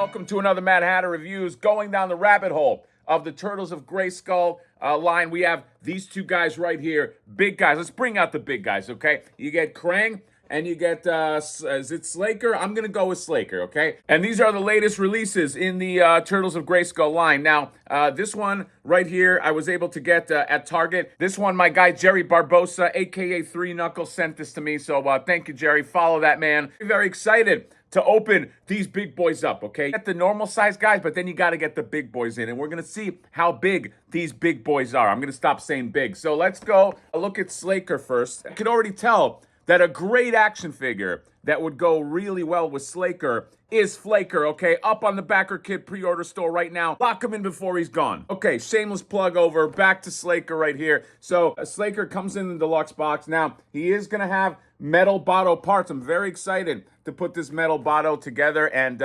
welcome to another Mad Hatter Reviews. Going down the rabbit hole of the Turtles of Grayskull line, we have these two guys right here, big guys. Let's bring out the big guys, okay? You get Krang and you get, is it Sla'ker? I'm gonna go with Sla'ker, okay? And these are the latest releases in the Turtles of Grayskull line. Now, this one right here, I was able to get at Target. This one, my guy Jerry Barbosa, aka Three Knuckles, sent this to me. So thank you, Jerry. Follow that man. Very excited to open these big boys up, okay? Get the normal size guys, but then you gotta get the big boys in, and we're gonna see how big these big boys are. I'm gonna stop saying big. So let's go look at Sla'ker first. I can already tell that a great action figure that would go really well with Sla'ker is Flaker, okay? Up on the Backer Kid pre-order store right now. Lock him in before he's gone. Okay, shameless plug over. Back to Sla'ker right here. So Sla'ker comes in the deluxe box. Now, he is gonna have metal bottle parts. I'm very excited to put this metal bottle together, and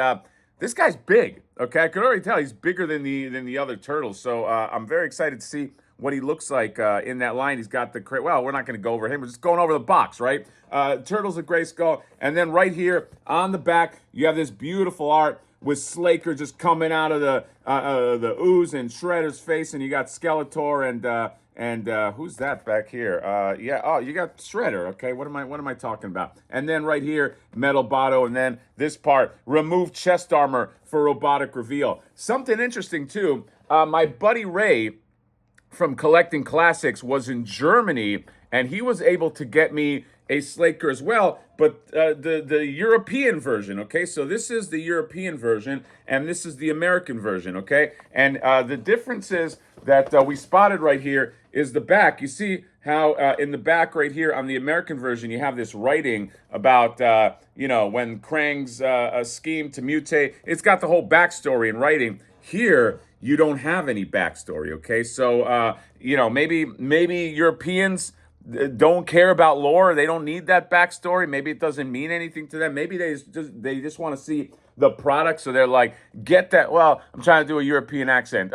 this guy's big, okay? I could already tell he's bigger than the other turtles, so I'm very excited to see what he looks like in that line. He's got the well, we're not going to go over him. We're just going over the box, right? Turtles of Grayskull, and then right here on the back, you have this beautiful art with Sla'ker just coming out of the ooze and Shredder's face, and you got Skeletor and who's that back here? Yeah, oh, you got Shredder. Okay, what am I talking about? And then right here, Metal Botto, and then this part, remove chest armor for robotic reveal. Something interesting too. My buddy Ray from Collecting Classics was in Germany, and he was able to get me a Sla'ker as well, but the European version, okay? So this is the European version, and this is the American version, okay? And the differences that we spotted right here is the back. You see how in the back right here on the American version, you have this writing about, when Krang's scheme to mutate. It's got the whole backstory in writing. Here, you don't have any backstory, okay? So, maybe Europeans don't care about lore. They don't need that backstory. Maybe it doesn't mean anything to them. Maybe they just want to see the product, so they're like, get that. Well, I'm trying to do a European accent.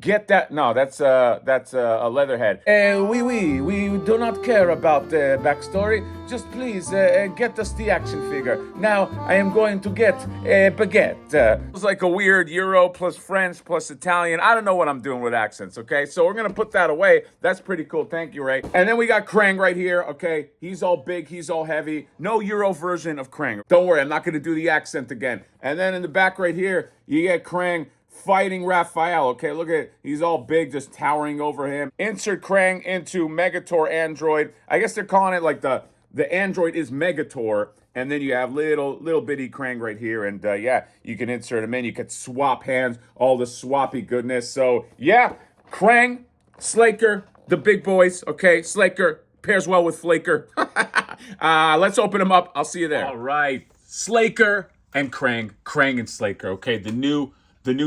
Get that. No, that's a Leatherhead. We do not care about the backstory. Just please get us the action figure. Now I am going to get a baguette. It's like a weird Euro plus French plus Italian. I don't know what I'm doing with accents. Okay, so we're gonna put that away. That's pretty cool. Thank you, Ray. And then we got Krang right here. Okay, he's all big. He's all heavy. No Euro version of Krang. Don't worry, I'm not gonna do the accent again. And then in the back right here, you get Krang fighting Raphael. Okay, look at it. He's all big, just towering over him. Insert Krang into Megator Android. I guess they're calling it like the Android is Megator. And then you have little bitty Krang right here. And yeah, you can insert him in. You can swap hands, all the swappy goodness. So yeah, Krang, Sla'ker, the big boys. Okay, Sla'ker pairs well with Flaker. Let's open them up. I'll see you there. All right. Sla'ker and Krang and Sla'ker. Okay, the new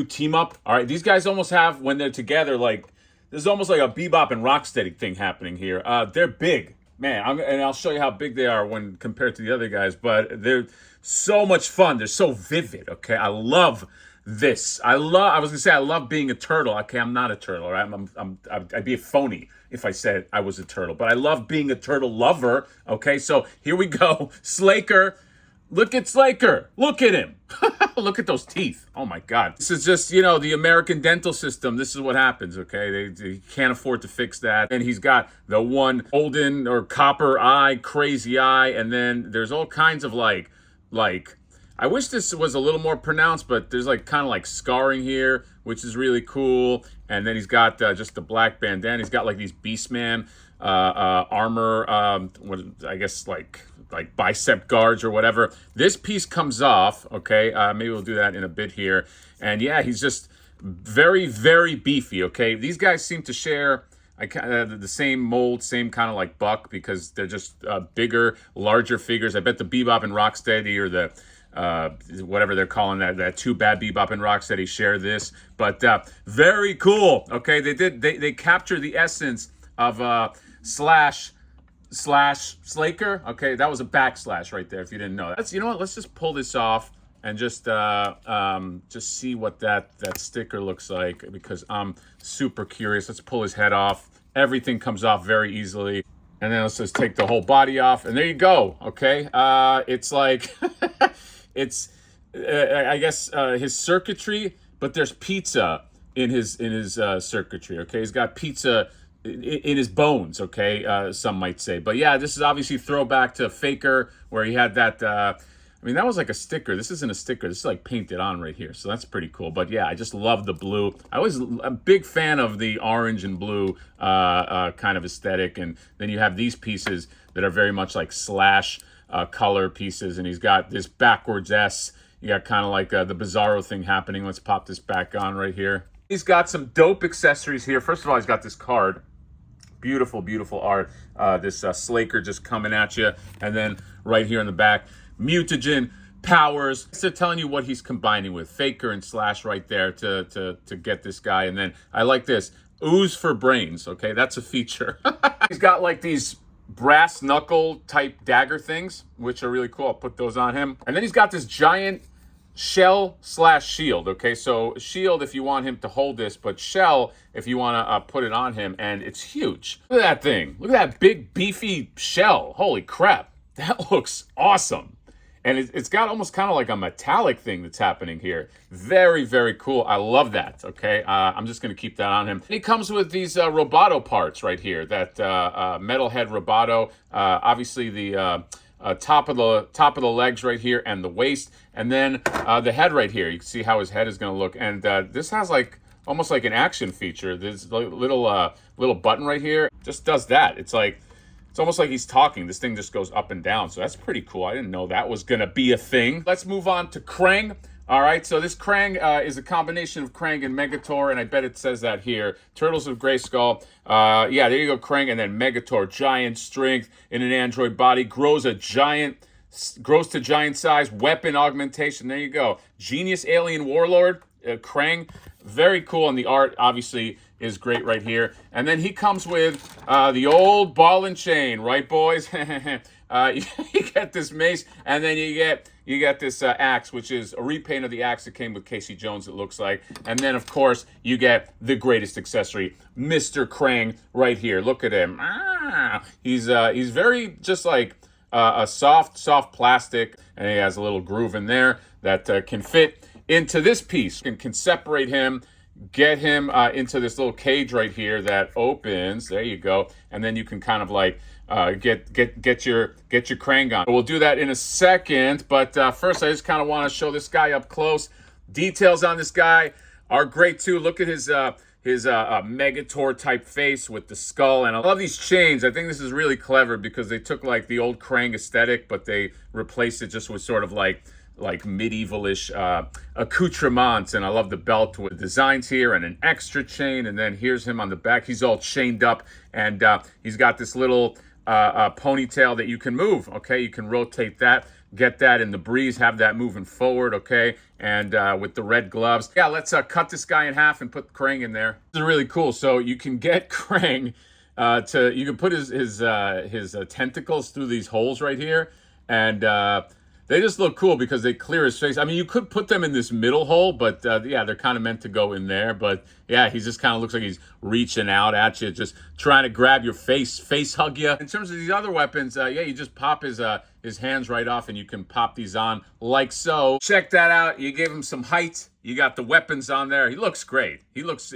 team up. All right, these guys almost have, when they're together, like there's almost like a Bebop and Rocksteady thing happening here. They're big, man, and I'll show you how big they are when compared to the other guys. But they're so much fun. They're so vivid. Okay, I love this. I was gonna say I love being a turtle. Okay, I'm not a turtle. Right? I'd be a phony if I said I was a turtle. But I love being a turtle lover. Okay, so here we go. Sla'ker. Look at Sla'ker. Look at him. Look at those teeth. Oh, my God. This is just, the American dental system. This is what happens, okay? They can't afford to fix that. And he's got the one golden or copper eye, crazy eye. And then there's all kinds of like, I wish this was a little more pronounced, but there's like kind of like scarring here, which is really cool. And then he's got just the black bandana. He's got like these Beastman armor, I guess like bicep guards or whatever. This piece comes off, okay? Maybe we'll do that in a bit here. And yeah, he's just very, very beefy, okay? These guys seem to share the same mold, same kind of like buck, because they're just bigger, larger figures. I bet the Bebop and Rocksteady, or the whatever they're calling that Too Bad Bebop and Rocksteady, share this. But very cool, okay? They capture the essence of Sla'ker. Okay, that was a backslash right there if you didn't know that. You know what, let's just pull this off and just see what that sticker looks like, because I'm super curious. Let's pull his head off. Everything comes off very easily. And then let's just take the whole body off, and there you go. Okay, it's like it's I guess his circuitry, but there's pizza in his circuitry. Okay, he's got pizza in his bones. Okay, some might say, but yeah, this is obviously throwback to Faker, where he had that. I mean, that was like a sticker. This isn't a sticker. This is like painted on right here, so that's pretty cool. But yeah, I just love the blue. I'm a big fan of the orange and blue kind of aesthetic, and then you have these pieces that are very much like Slash color pieces, and he's got this backwards S. You got kind of like the Bizarro thing happening. Let's pop this back on right here. He's got some dope accessories here. First of all, he's got this card. Beautiful, beautiful art. This Sla'ker just coming at you. And then right here in the back, mutagen powers. So telling you what he's combining with. Faker and Slash right there to get this guy. And then I like this. Ooze for brains. Okay, that's a feature. He's got like these brass knuckle type dagger things, which are really cool. I'll put those on him. And then he's got this giant shell slash shield. Okay, so shield if you want him to hold this, but shell if you want to put it on him, and it's huge. Look at that thing. Look at that big beefy shell. Holy crap, that looks awesome. And it's got almost kind of like a metallic thing that's happening here. Very, very cool. I love that, okay? I'm just going to keep that on him. He comes with these Roboto parts right here, that metalhead Roboto. Obviously, the top of the legs right here and the waist. And then the head right here. You can see how his head is going to look. And this has like almost like an action feature. There's a little button right here. Just does that. It's almost like he's talking. This thing just goes up and down. So that's pretty cool. I didn't know that was going to be a thing. Let's move on to Krang. All right, so this Krang is a combination of Krang and Megator, and I bet it says that here. Turtles of Grayskull. Yeah, there you go, Krang. And then Megator, giant strength in an android body, grows to giant size, weapon augmentation. There you go. Genius alien warlord, Krang. Very cool, and the art, obviously, is great right here. And then he comes with the old ball and chain, right, boys? You get this mace, and then you get this axe, which is a repaint of the axe that came with Casey Jones, it looks like. And then, of course, you get the greatest accessory, Mr. Krang, right here. Look at him. He's very just like a soft plastic, and he has a little groove in there that can fit into this piece and can separate him, get him into this little cage right here that opens. There you go. And then you can kind of like get your Krang on. We'll do that in a second, but first I just kind of want to show this guy up close. Details on this guy are great too. Look at his Megator type face with the skull, and I love these chains. I think this is really clever because they took like the old Krang aesthetic, but they replaced it just with sort of like medievalish accoutrements. And I love the belt with designs here and an extra chain. And then here's him on the back. He's all chained up, and he's got this little ponytail that you can move. Okay, you can rotate that, get that in the breeze, have that moving forward. Okay, and with the red gloves. Yeah, let's cut this guy in half and put Krang in there. This is really cool. So you can get Krang you can put his tentacles through these holes right here, and they just look cool because they clear his face. I mean, you could put them in this middle hole, but yeah, they're kind of meant to go in there. But yeah, he just kind of looks like he's reaching out at you, just trying to grab your face hug you. In terms of these other weapons, yeah, you just pop his hands right off, and you can pop these on like so. Check that out. You gave him some height. You got the weapons on there. He looks great. He looks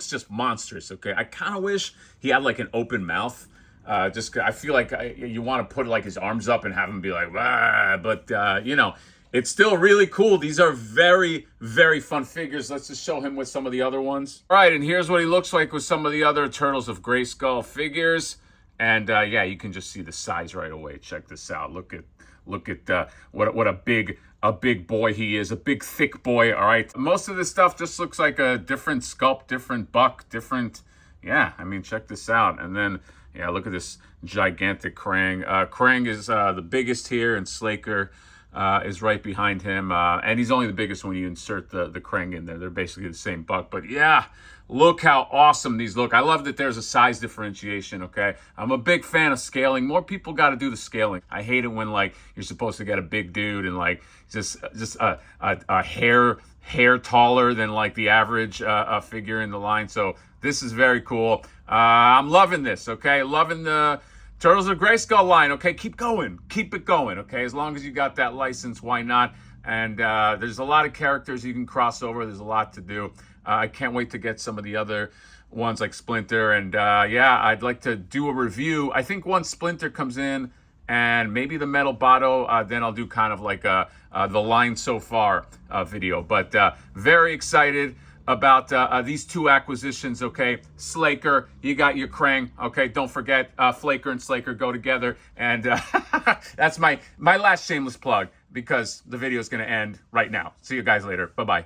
just monstrous. Okay, I kind of wish he had like an open mouth. I feel like you want to put like his arms up and have him be like, ah, but you know, it's still really cool. These are very, very fun figures. Let's just show him with some of the other ones. All right, and here's what he looks like with some of the other Turtles of Grayskull figures. And yeah, you can just see the size right away. Check this out. Look at what a big boy he is, a big thick boy. All right, most of this stuff just looks like a different sculpt, different buck, different. Yeah, I mean, check this out. And then yeah, look at this gigantic Krang. Krang is the biggest here, and Sla'ker is right behind him. And he's only the biggest when you insert the Krang in there. They're basically the same buck. But yeah, look how awesome these look. I love that there's a size differentiation, okay? I'm a big fan of scaling. More people got to do the scaling. I hate it when, like, you're supposed to get a big dude and, like, just a hair taller than, like, the average figure in the line. So this is very cool. I'm loving this, okay? Loving the Turtles of Grayskull line, okay? Keep going. Keep it going, okay? As long as you got that license, why not? And there's a lot of characters you can cross over. There's a lot to do. I can't wait to get some of the other ones like Splinter. And yeah, I'd like to do a review. I think once Splinter comes in and maybe the Metal Botto, then I'll do kind of like the line so far video. But very excited about these two acquisitions, okay? Sla'ker, you got your Krang, okay? Don't forget, Flaker and Sla'ker go together. And that's my last shameless plug, because the video is going to end right now. See you guys later. Bye-bye.